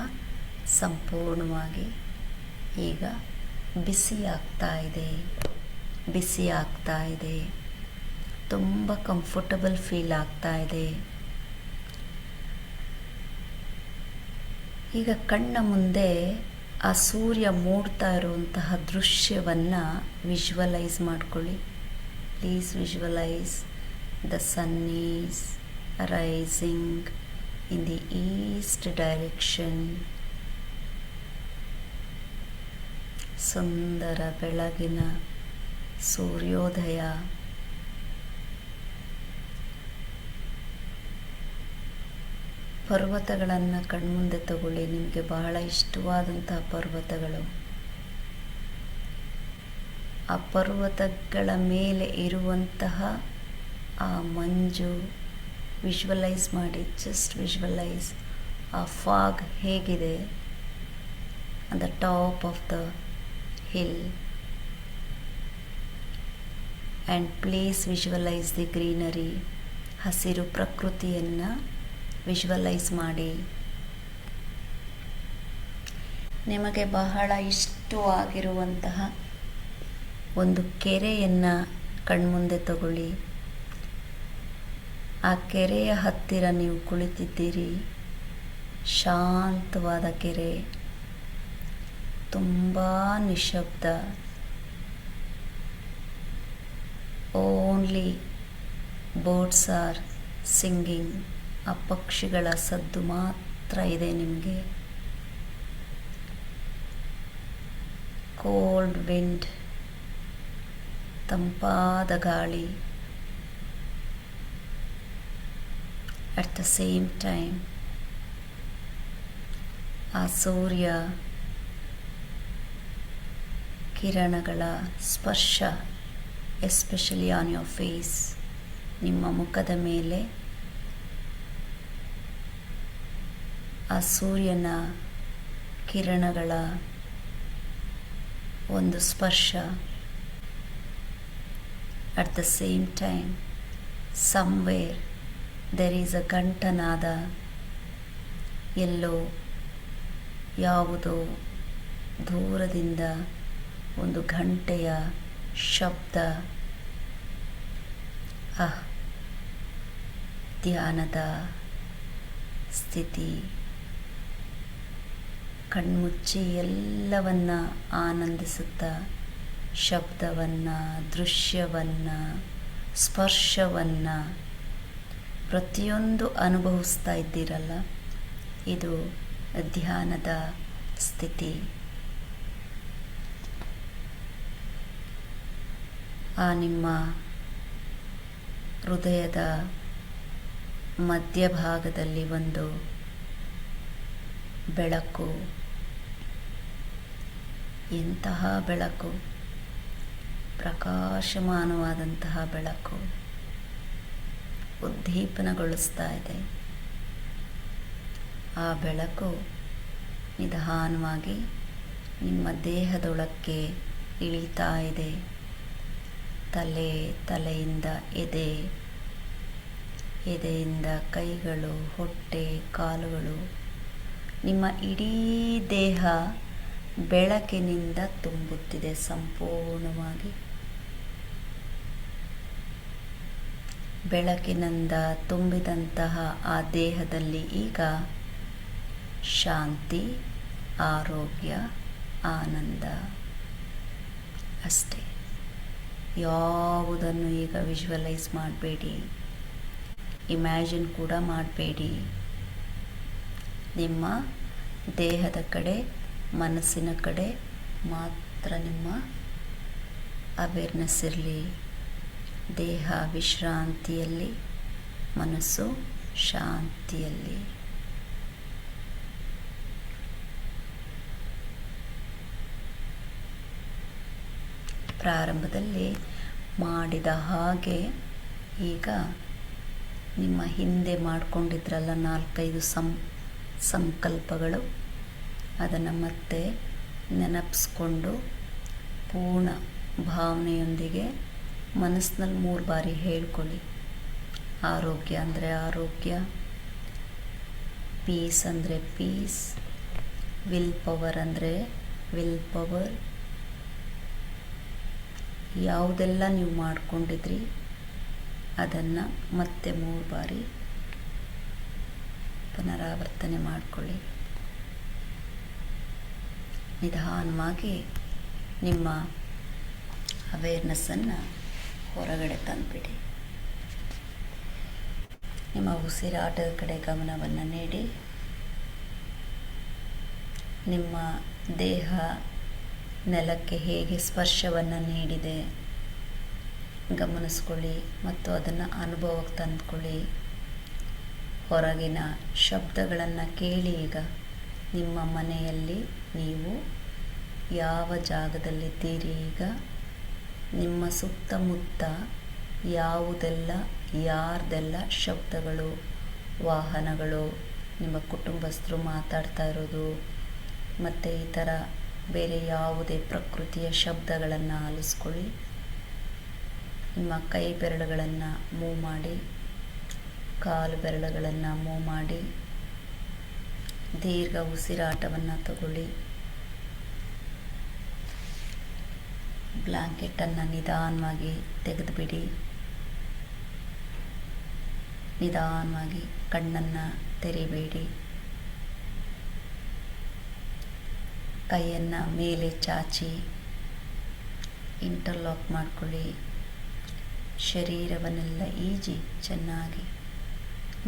ಸಂಪೂರ್ಣವಾಗಿ ಈಗ ಬಿಸಿ ಆಗ್ತಾ ಇದೆ, ಬಿಸಿ ಆಗ್ತಾ ಇದೆ. ತುಂಬ ಕಂಫರ್ಟಬಲ್ ಫೀಲ್ ಆಗ್ತಾ ಇದೆ. ಈಗ ಕಣ್ಣ ಮುಂದೆ ಆ ಸೂರ್ಯ ಮೂಡ್ತಾ ಇರುವಂತಹ ದೃಶ್ಯವನ್ನು ವಿಜುವಲೈಸ್ ಮಾಡ್ಕೊಳ್ಳಿ. Please visualize the sun is rising in the east direction. ಸುಂದರ ಬೆಳಗಿನ ಸೂರ್ಯೋದಯ. ಪರ್ವತಗಳನ್ನು ಕಣ್ಮುಂದೆ ತಗೊಳ್ಳಿ. ನಿಮಗೆ ಬಹಳ ಇಷ್ಟವಾದಂತಹ ಪರ್ವತಗಳು. ಆ ಪರ್ವತಗಳ ಮೇಲೆ ಇರುವಂತಹ ಆ ಮಂಜು ವಿಜುವಲೈಸ್ ಮಾಡಿ. ಜಸ್ಟ್ ವಿಜುವಲೈಸ್ ಆ ಫಾಗ್ ಹೇಗಿದೆ on the top of the hill. And please visualise the greenery. ಹಸಿರು ಪ್ರಕೃತಿಯನ್ನು ವಿಜುವಲೈಸ್ ಮಾಡಿ. ನಿಮಗೆ ಬಹಳ ಇಷ್ಟವಾಗಿರುವಂತಹ ಒಂದು ಕೆರೆಯನ್ನು ಕಣ್ಮುಂದೆ ತಗೊಳ್ಳಿ. ಆ ಕೆರೆಯ ಹತ್ತಿರ ನೀವು ಕುಳಿತಿದ್ದೀರಿ. ಶಾಂತವಾದ ಕೆರೆ, ತುಂಬ ನಿಶಬ್ದ. Only birds are singing. ಆ ಪಕ್ಷಿಗಳ ಸದ್ದು ಮಾತ್ರ ಇದೆ ನಿಮಗೆ. ಕೋಲ್ಡ್ ವಿಂಡ್, ತಂಪಾದ ಗಾಳಿ. ಅಟ್ ದ ಸೇಮ್ ಟೈಮ್ ಆ ಸೂರ್ಯ ಕಿರಣಗಳ ಸ್ಪರ್ಶ, ಎಸ್ಪೆಷಲಿ ಆನ್ ಯೋರ್ ಫೇಸ್, ನಿಮ್ಮ ಮುಖದ ಮೇಲೆ ಆ ಸೂರ್ಯನ ಕಿರಣಗಳ ಒಂದು ಸ್ಪರ್ಶ. At the same time somewhere there is a ಘಂಟನಾದ. ಎಲ್ಲೋ ಯಾವುದೋ ದೂರದಿಂದ ಒಂದು ಗಂಟೆಯ ಶಬ್ದ. ಧ್ಯಾನದ ಸ್ಥಿತಿ. ಕಣ್ಮುಚ್ಚಿ ಎಲ್ಲವನ್ನ ಆನಂದಿಸುತ್ತಾ ಶಬ್ದವನ್ನು, ದೃಶ್ಯವನ್ನು, ಸ್ಪರ್ಶವನ್ನು ಪ್ರತಿಯೊಂದು ಅನುಭವಿಸ್ತಾ ಇದ್ದೀರಲ್ಲ, ಇದು ಧ್ಯಾನದ ಸ್ಥಿತಿ. ಆ ನಿಮ್ಮ ಹೃದಯದ ಮಧ್ಯಭಾಗದಲ್ಲಿ ಒಂದು ಬೆಳಕು. ಎಂತಹ ಬೆಳಕು! ಪ್ರಕಾಶಮಾನವಾದಂತಹ ಬೆಳಕು. ಉದ್ದೀಪನಗೊಳಿಸ್ತಾ ಇದೆ. ಆ ಬೆಳಕು ನಿಧಾನವಾಗಿ ನಿಮ್ಮ ದೇಹದೊಳಕ್ಕೆ ಇಳಿತಾ ಇದೆ. ತಲೆಯಿಂದ ಎದೆಯಿಂದ ಕೈಗಳು, ಹೊಟ್ಟೆ, ಕಾಲುಗಳು, ನಿಮ್ಮ ಇಡೀ ದೇಹ ಬೆಳಕಿನಿಂದ ತುಂಬುತ್ತಿದೆ ಸಂಪೂರ್ಣವಾಗಿ. ಬೆಳಕಿನಿಂದ ತುಂಬಿದಂತಹ ಆ ದೇಹದಲ್ಲಿ ಈಗ ಶಾಂತಿ, ಆರೋಗ್ಯ, ಆನಂದ ಅಷ್ಟೇ. ಯಾವುದನ್ನು ಈಗ ವಿಜುವಲೈಸ್ ಮಾಡಬೇಡಿ, ಇಮ್ಯಾಜಿನ್ ಕೂಡ ಮಾಡಬೇಡಿ. ನಿಮ್ಮ ದೇಹದ ಕಡೆ, ಮನಸ್ಸಿನ ಕಡೆ ಮಾತ್ರ ನಿಮ್ಮ ಅವೇರ್ನೆಸ್ ಇರಲಿ. ದೇಹ ವಿಶ್ರಾಂತಿಯಲ್ಲಿ, ಮನಸ್ಸು ಶಾಂತಿಯಲ್ಲಿ. ಪ್ರಾರಂಭದಲ್ಲಿ ಮಾಡಿದ ಹಾಗೆ ಈಗ ನಿಮ್ಮ ಹಿಂದೆ ಮಾಡಿಕೊಂಡಿದ್ರಲ್ಲ 4-5 ಸಂಕಲ್ಪಗಳು, ಅದನ್ನು ಮತ್ತೆ ನೆನಪಿಸ್ಕೊಂಡು ಪೂರ್ಣ ಭಾವನೆಯೊಂದಿಗೆ ಮನಸ್ಸಿನಲ್ಲಿ 3 ಬಾರಿ ಹೇಳ್ಕೊಳ್ಳಿ. ಆರೋಗ್ಯ ಅಂದರೆ ಆರೋಗ್ಯ, ಪೀಸ್ ಅಂದರೆ ಪೀಸ್, ವಿಲ್ ಪವರ್ ಅಂದರೆ ವಿಲ್ ಪವರ್. ಯಾವುದೆಲ್ಲ ನೀವು ಮಾಡಿಕೊಂಡಿದ್ರಿ ಅದನ್ನು ಮತ್ತೆ 3 ಬಾರಿ ಪುನರಾವರ್ತನೆ ಮಾಡಿಕೊಳ್ಳಿ. ನಿಧಾನವಾಗಿ ನಿಮ್ಮ ಅವೇರ್ನೆಸ್ಸನ್ನು ಹೊರಗಡೆ ತಂದುಬಿಡಿ. ನಿಮ್ಮ ಉಸಿರಾಟದ ಕಡೆ ಗಮನವನ್ನು ನೀಡಿ. ನಿಮ್ಮ ದೇಹ ನೆಲಕ್ಕೆ ಹೇಗೆ ಸ್ಪರ್ಶವನ್ನು ನೀಡಿದೆ ಗಮನಿಸ್ಕೊಳ್ಳಿ ಮತ್ತು ಅದನ್ನು ಅನುಭವಕ್ಕೆ ತಂದುಕೊಳ್ಳಿ. ಹೊರಗಿನ ಶಬ್ದಗಳನ್ನು ಕೇಳಿ. ಈಗ ನಿಮ್ಮ ಮನೆಯಲ್ಲಿ ನೀವು ಯಾವ ಜಾಗದಲ್ಲಿದ್ದೀರಿ, ಈಗ ನಿಮ್ಮ ಸುತ್ತಮುತ್ತ ಯಾರ್ದೆಲ್ಲ ಶಬ್ದಗಳು, ವಾಹನಗಳು, ನಿಮ್ಮ ಕುಟುಂಬಸ್ಥರು ಮಾತಾಡ್ತಾ ಇರೋದು ಮತ್ತು ಈ ಥರ ಬೇರೆ ಯಾವುದೇ ಪ್ರಕೃತಿಯ ಶಬ್ದಗಳನ್ನು ಆಲಿಸ್ಕೊಳ್ಳಿ. ನಿಮ್ಮ ಕೈ ಬೆರಳುಗಳನ್ನು ಮೂವ್ ಮಾಡಿ, ಕಾಲು ಬೆರಳುಗಳನ್ನು ಮೂವ್ ಮಾಡಿ, ದೀರ್ಘ ಉಸಿರಾಟವನ್ನು ತಗೊಳ್ಳಿ. ಬ್ಲ್ಯಾಂಕೆಟನ್ನು ನಿಧಾನವಾಗಿ ತೆಗೆದುಬಿಡಿ. ನಿಧಾನವಾಗಿ ಕಣ್ಣನ್ನು ತೆರಿಬೇಡಿ. ಕೈಯನ್ನು ಮೇಲೆ ಚಾಚಿ ಇಂಟರ್ಲಾಕ್ ಮಾಡಿಕೊಳ್ಳಿ. ಶರೀರವನ್ನೆಲ್ಲ ಈಜಿ ಚೆನ್ನಾಗಿ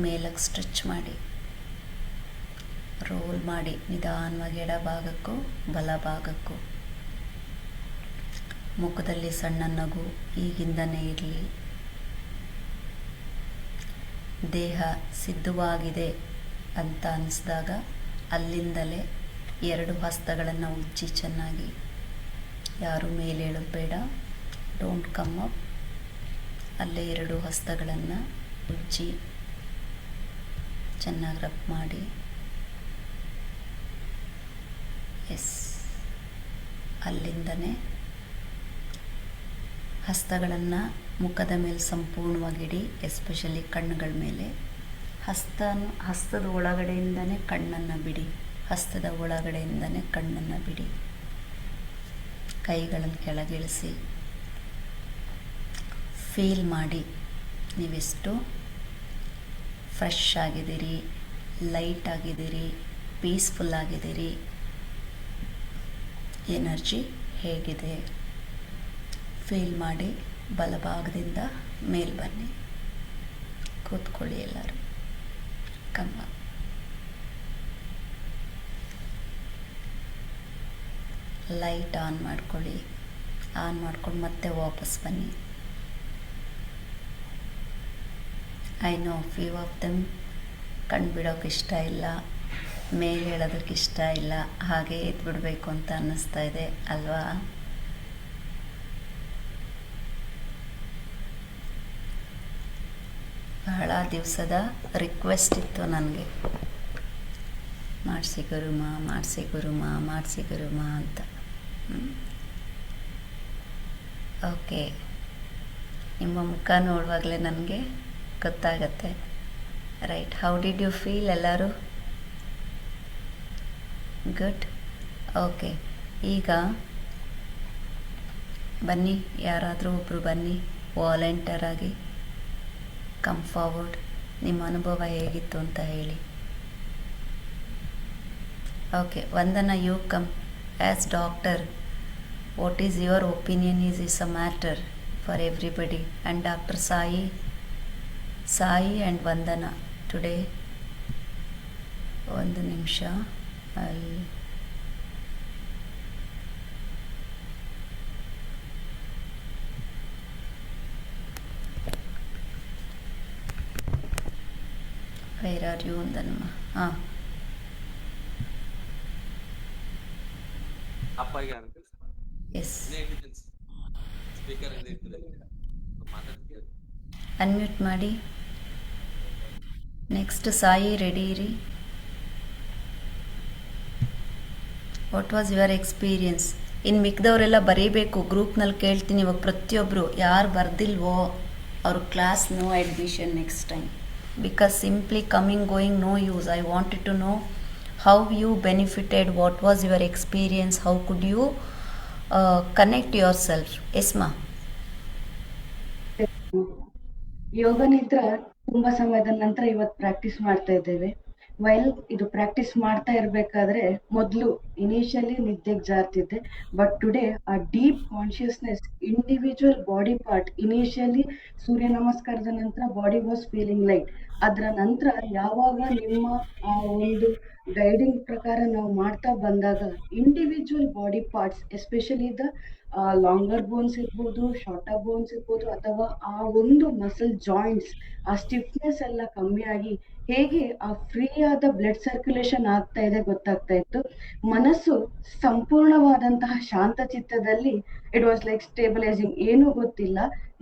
ಮೇಲಕ್ಕೆ ಸ್ಟ್ರೆಚ್ ಮಾಡಿ, ರೋಲ್ ಮಾಡಿ ನಿಧಾನವಾಗಿ ಎಡಭಾಗಕ್ಕೂ ಬಲಭಾಗಕ್ಕೂ. ಮುಖದಲ್ಲಿ ಸಣ್ಣ ನಗು ಈಗಿಂದನೇ ಇರಲಿ. ದೇಹ ಸಿದ್ಧವಾಗಿದೆ ಅಂತ ಅನಿಸಿದಾಗ ಅಲ್ಲಿಂದಲೇ 2 ಹಸ್ತಗಳನ್ನು ಉಜ್ಜಿ ಚೆನ್ನಾಗಿ. ಯಾರು ಮೇಲೆ ಹೇಳೋದು ಬೇಡ, ಡೋಂಟ್ ಕಮ್ ಅಪ್. ಅಲ್ಲೇ 2 ಹಸ್ತಗಳನ್ನು ಉಜ್ಜಿ ಚೆನ್ನಾಗಿ ರಬ್ ಮಾಡಿ. ಎಸ್, ಅಲ್ಲಿಂದನೇ ಹಸ್ತಗಳನ್ನು ಮುಖದ ಮೇಲೆ ಸಂಪೂರ್ಣವಾಗಿಡಿ, ಎಸ್ಪೆಷಲಿ ಕಣ್ಣುಗಳ ಮೇಲೆ. ಹಸ್ತದ ಒಳಗಡೆಯಿಂದನೇ ಕಣ್ಣನ್ನು ಬಿಡಿ. ಹಸ್ತದ ಒಳಗಡೆಯಿಂದನೇ ಕಣ್ಣನ್ನು ಬಿಡಿ. ಕೈಗಳನ್ನು ಕೆಳಗಿಳಿಸಿ. ಫೀಲ್ ಮಾಡಿ ನೀವೆಷ್ಟು ಫ್ರೆಶ್ ಆಗಿದ್ದೀರಿ, ಲೈಟ್ ಆಗಿದ್ದೀರಿ, ಪೀಸ್ಫುಲ್ ಆಗಿದ್ದೀರಿ. ಎನರ್ಜಿ ಹೇಗಿದೆ ಫೀಲ್ ಮಾಡಿ. ಬಲಭಾಗದಿಂದ ಮೇಲೆ ಬನ್ನಿ. ಕೂತ್ಕೊಳ್ಳಿ ಎಲ್ಲರೂ. ಕಮ್ಮ ಲೈಟ್ ಆನ್ ಮಾಡ್ಕೊಳ್ಳಿ. ಆನ್ ಮಾಡ್ಕೊಂಡು ಮತ್ತೆ ವಾಪಸ್ ಬನ್ನಿ. I know few of them ಕಣ್ಣು ಬಿಡೋಕೆ ಇಷ್ಟ ಇಲ್ಲ, ಮೇಲೆ ಹೇಳೋದಕ್ಕೆ ಇಷ್ಟ ಇಲ್ಲ, ಹಾಗೆ ಎದ್ಬಿಡಬೇಕು ಅಂತ ಅನ್ನಿಸ್ತಾ ಇದೆ ಅಲ್ವಾ? ಬಹಳ ದಿವಸದ ರಿಕ್ವೆಸ್ಟ್ ಇತ್ತು ನನಗೆ, ಮಾಡಿಸಿ ಗುರುಮ ಮಾಡಿಸಿ ಗುರುಮ ಮಾಡಿಸಿ ಗುರುಮ ಅಂತ. ಓಕೆ, ನಿಮ್ಮ ಮುಖ ನೋಡುವಾಗಲೇ ನನಗೆ ಗೊತ್ತಾಗತ್ತೆ. Right, how did you feel ಎಲ್ಲರೂ? ಗುಡ್. ಓಕೆ, ಈಗ ಬನ್ನಿ, ಯಾರಾದರೂ ಒಬ್ಬರು ಬನ್ನಿ ವಾಲಂಟಿಯರ್ ಆಗಿ. ಕಮ್ ಫಾರ್ವರ್ಡ್, ನಿಮ್ಮ ಅನುಭವ ಹೇಗಿತ್ತು ಅಂತ ಹೇಳಿ. Okay, Vandana, you come as doctor. What is your opinion is a matter for everybody. And doctor Sai and Vandana today. ಒಂದು ನಿಮಿಷ, ಅಲ್ಲಿ where are you ಅಂದನಮ್ಮ? ಹಾಂ, ಎಸ್, ಅನ್ಮ್ಯೂಟ್ ಮಾಡಿ. ನೆಕ್ಸ್ಟ್ ಸಾಯಿ, ರೆಡಿ ಇರಿ. What was your experience? ಇನ್ನು ಮಿಕ್ದವರೆಲ್ಲ ಬರೀಬೇಕು, ಗ್ರೂಪ್ನಲ್ಲಿ ಕೇಳ್ತೀನಿ ಇವಾಗ ಪ್ರತಿಯೊಬ್ಬರು. ಯಾರು ಬರ್ದಿಲ್ವೋ ಅವ್ರ class no admission next time. Because simply coming going no use. I wanted to know how you benefited, what was your experience, how could you connect yourself. Esma. ಯೋಗ ನಿದ್ರಾ ತುಂಬಾ ಸಮಯದ ನಂತರ ಇವತ್ತು ಪ್ರಾಕ್ಟೀಸ್ ಮಾಡ್ತಾ ಇದ್ದೇವೆ. ಇದು ಪ್ರಾಕ್ಟೀಸ್ ಮಾಡ್ತಾ ಇರ್ಬೇಕಾದ್ರೆ ಮೊದಲು ಇನಿಷಿಯಲಿ ನಿದ್ದೆಗೆ ಜಾರ್ತಿದ್ದೆ. ಬಟ್ ಟುಡೇ ಆ deep consciousness, individual body part, initially ಸೂರ್ಯ ನಮಸ್ಕಾರದ ನಂತರ ಬಾಡಿ ವಾಸ್ ಫೀಲಿಂಗ್ ಲೈಟ್. ಅದ್ರ ನಂತರ ಯಾವಾಗ ನಿಮ್ಮ ಆ ಒಂದು ಗೈಡಿಂಗ್ ಪ್ರಕಾರ ನಾವು ಮಾಡ್ತಾ ಬಂದಾಗ individual body parts, especially the longer bones ಇರ್ಬೋದು, ಶಾರ್ಟರ್ ಬೋನ್ಸ್ ಇರ್ಬೋದು, ಅಥವಾ ಆ ಒಂದು ಮಸಲ್ ಜಾಯಿಂಟ್ಸ್, ಆ ಸ್ಟಿಫ್ನೆಸ್ ಎಲ್ಲ ಕಮ್ಮಿ ಆಗಿ ಹೇಗೆ ಆ ಫ್ರೀ ಆದ ಬ್ಲಡ್ ಸರ್ಕ್ಯುಲೇಷನ್ ಆಗ್ತಾ ಇದೆ ಗೊತ್ತಾಗ್ತಾ ಇತ್ತು. ಮನಸ್ಸು ಸಂಪೂರ್ಣವಾದಂತಹ ಶಾಂತ ಚಿತ್ತದಲ್ಲಿ, ಇಟ್ ವಾಸ್ ಲೈಕ್ ಸ್ಟೇಬಲೈಸಿಂಗ್. ಏನೂ ಗೊತ್ತಿಲ್ಲ,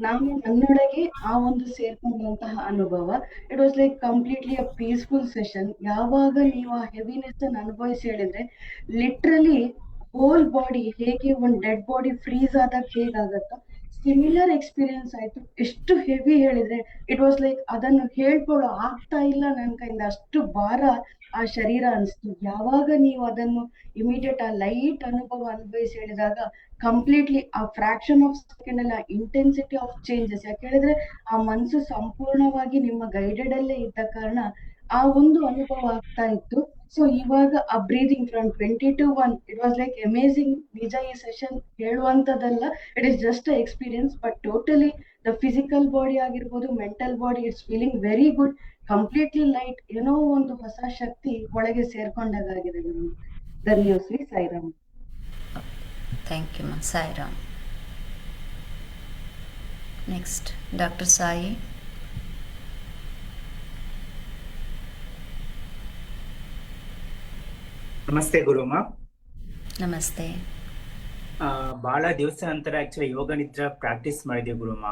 ನಾನು ನನ್ನೊಳಗೆ ಆ ಒಂದು ಸೇರ್ಕೊಂಡಂತಹ ಅನುಭವ. It was like completely a peaceful session. ಯಾವಾಗ ನೀವು ಆ ಹೆವಿನೆಸ್ ಅನ್ನು ಅನುಭವಿಸಿ ಹೇಳಿದ್ರೆ, ಲಿಟ್ರಲಿ ಹೋಲ್ ಬಾಡಿ ಹೇಗೆ ಒಂದು ಡೆಡ್ ಬಾಡಿ ಫ್ರೀಸ್ ಆದಾಗ ಹೇಗಾಗತ್ತ, ಸಿಮಿಲರ್ ಎಕ್ಸ್ಪೀರಿಯನ್ಸ್ ಆಯ್ತು. ಎಷ್ಟು ಹೆವಿ ಹೇಳಿದ್ರೆ, ಇಟ್ ವಾಸ್ ಲೈಕ್ ಅದನ್ನು ಹೇಳ್ಕೊಳ್ಳೋ ಆಗ್ತಾ ಇಲ್ಲ ನನ್ನ ಕೈಯಿಂದ, ಅಷ್ಟು ಭಾರ ಆ ಶರೀರ ಅನಿಸ್ತು. ಯಾವಾಗ ನೀವು ಅದನ್ನು ಇಮಿಡಿಯೇಟ್ ಆ ಲೈಟ್ ಅನುಭವ ಅನುಭವಿಸಿ ಹೇಳಿದಾಗ ಕಂಪ್ಲೀಟ್ಲಿ ಆ ಫ್ರಾಕ್ಷನ್ ಆಫ್ ಸೆಕೆಂಡ್ ಅಲ್ಲಿ ಆ ಇಂಟೆನ್ಸಿಟಿ ಆಫ್ ಚೇಂಜಸ್, ಯಾಕೆ ಹೇಳಿದ್ರೆ ಆ ಮನಸ್ಸು ಸಂಪೂರ್ಣವಾಗಿ ನಿಮ್ಮ ಗೈಡೆಡ್ ಅಲ್ಲೇ ಇದ್ದ ಕಾರಣ ಆ ಒಂದು ಅನುಭವ ಆಗ್ತಾ ಇತ್ತು. ಸೊ ಇವಾಗ ಆ breathing from 20 to 1, it was like amazing. ನಿಜ ಈ ಸೆಷನ್ ಹೇಳುವಂತದಲ್ಲ, it is just a experience. But totally the physical body ಆಗಿರ್ಬೋದು, mental body, it's feeling very good, completely light. ಏನೋ ಒಂದು ಹೊಸ ಶಕ್ತಿ ಒಳಗೆ ಸೇರ್ಕೊಂಡಾಗಿದೆ ನಮ್ಗೆ. ಧನ್ಯವಾದ. ಸಾಯಿರಾಮ್. ಥ್ಯಾಂಕ್ ಯು ಮಾ. ಸಾಯಿರಾಮ್. Next doctor Sai. ನಮಸ್ತೆ ಗುರುಮ. ನಮಸ್ತೆ. ಬಹಳ ದಿವಸ ನಂತರ ಆಕ್ಚುಲಿ ಯೋಗ ನಿದ್ರಾ ಪ್ರಾಕ್ಟೀಸ್ ಮಾಡಿದ್ವಿ ಗುರುಮ.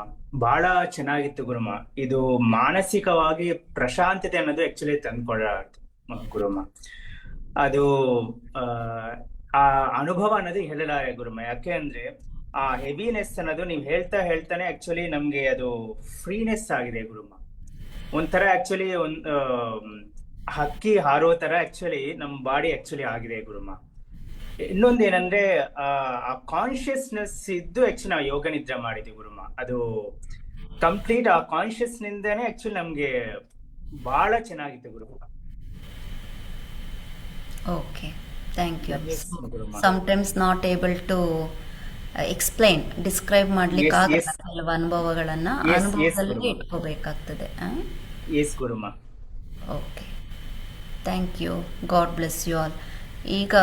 ಬಹಳ ಚೆನ್ನಾಗಿತ್ತು ಗುರುಮ. ಇದು ಮಾನಸಿಕವಾಗಿ ಪ್ರಶಾಂತತೆ ಅನ್ನೋದು ಆಕ್ಚುಲಿ ತಂದ್ಕೊಡ ಗುರುಮ. ಅದು ಆ ಅನುಭವ ಅನ್ನೋದು ಹೇಳಲಾರೆ ಗುರುಮ. ಯಾಕೆ ಅಂದ್ರೆ ಆ ಹೆವಿನೆಸ್ ಅನ್ನೋದು ನೀವು ಹೇಳ್ತಾನೆ ಆಕ್ಚುಲಿ ನಮ್ಗೆ ಅದು ಫ್ರೀನೆಸ್ ಆಗಿದೆ ಗುರುಮ. ಒಂಥರ ಆಕ್ಚುಲಿ ಹಕ್ಕಿ ಹಾರೋ ತರ ಆಕ್ಚುಲಿ ನಮ್ ಬಾಡಿ ಆಕ್ಚುಲಿ ಆಗಿದೆ ಗುರುಮ. ಇನ್ನೊಂದು ಏನಂದ್ರೆ ಆ ಕಾನ್ಶಿಯಸ್ನೆಸ್ ಇದ್ದು ಆಕ್ಚುಲಿ ನಾವು ಯೋಗ ನಿದ್ರಾ ಮಾಡಿದ್ವಿ ಗುರುಮ. ಅದು ಕಂಪ್ಲೀಟ್ ಆ ಕಾನ್ಶಿಯಸ್ ನಿಂದಾನೆ ಆಕ್ಚುಲಿ ನಮ್ಗೆ ಬಹಳ ಚೆನ್ನಾಗಿತ್ತು ಗುರುಮ. Okay, thank you. Sometimes not able to explain, describe ಮಾಡ್ಲಿಕ್ಕೆ ಆಗಲ್ಲ ಕೆಲವು ಅನುಭವಗಳನ್ನ, ಅನುಭವದಲ್ಲಿ ಇಟ್ಕೋಬೇಕಾಗ್ತದೆ. ಎಸ್ ಗುರುಮ. Okay, thank you. God bless you all. ಈಗ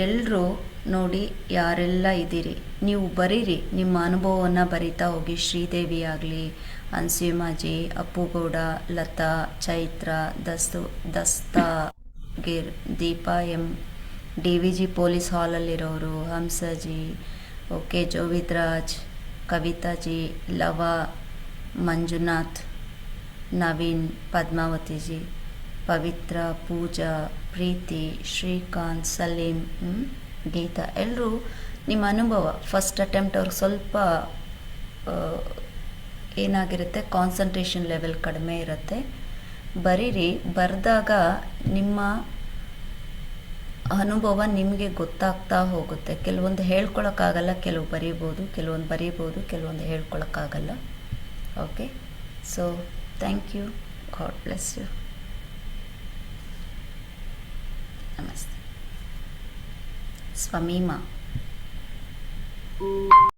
ಎಲ್ಲರೂ ನೋಡಿ, ಯಾರೆಲ್ಲ ಇದ್ದೀರಿ ನೀವು ಬರೀರಿ, ನಿಮ್ಮ ಅನುಭವವನ್ನು ಬರಿತಾ ಹೋಗಿ. ಶ್ರೀದೇವಿ ಆಗಲಿ, ಅನ್ಸೂಮಾಜಿ, Appugouda, Lata, Chaitra, ದಸ್ತಾಗಿರ್, Deepa M, D V G police ಹಾಲಲ್ಲಿರೋರು, ಹಂಸಜಿ, okay, ಜೋವಿದ್ರಾಜ್, ಕವಿತಾಜಿ, Lava, Manjunath, Naveen, Padmavati G, ಪವಿತ್ರ, ಪೂಜಾ, ಪ್ರೀತಿ, ಶ್ರೀಕಾಂತ್, ಸಲೀಂ, ಗೀತಾ, ಎಲ್ಲರೂ ನಿಮ್ಮ ಅನುಭವ ಫಸ್ಟ್ ಅಟೆಂಪ್ಟ್ ಅವ್ರಿಗೆ ಸ್ವಲ್ಪ ಏನಾಗಿರುತ್ತೆ, ಕಾನ್ಸಂಟ್ರೇಷನ್ ಲೆವೆಲ್ ಕಡಿಮೆ ಇರುತ್ತೆ. ಬರೀರಿ, ಬರೆದಾಗ ನಿಮ್ಮ ಅನುಭವ ನಿಮಗೆ ಗೊತ್ತಾಗ್ತಾ ಹೋಗುತ್ತೆ. ಕೆಲವೊಂದು ಹೇಳ್ಕೊಳಕ್ಕಾಗಲ್ಲ, ಕೆಲವು ಬರೀಬೋದು, ಕೆಲವೊಂದು ಹೇಳ್ಕೊಳಕ್ಕಾಗಲ್ಲ. Okay, so thank you, God bless you. ನಮಸ್ತೆ. ಸ್ವಮೀಮಾ.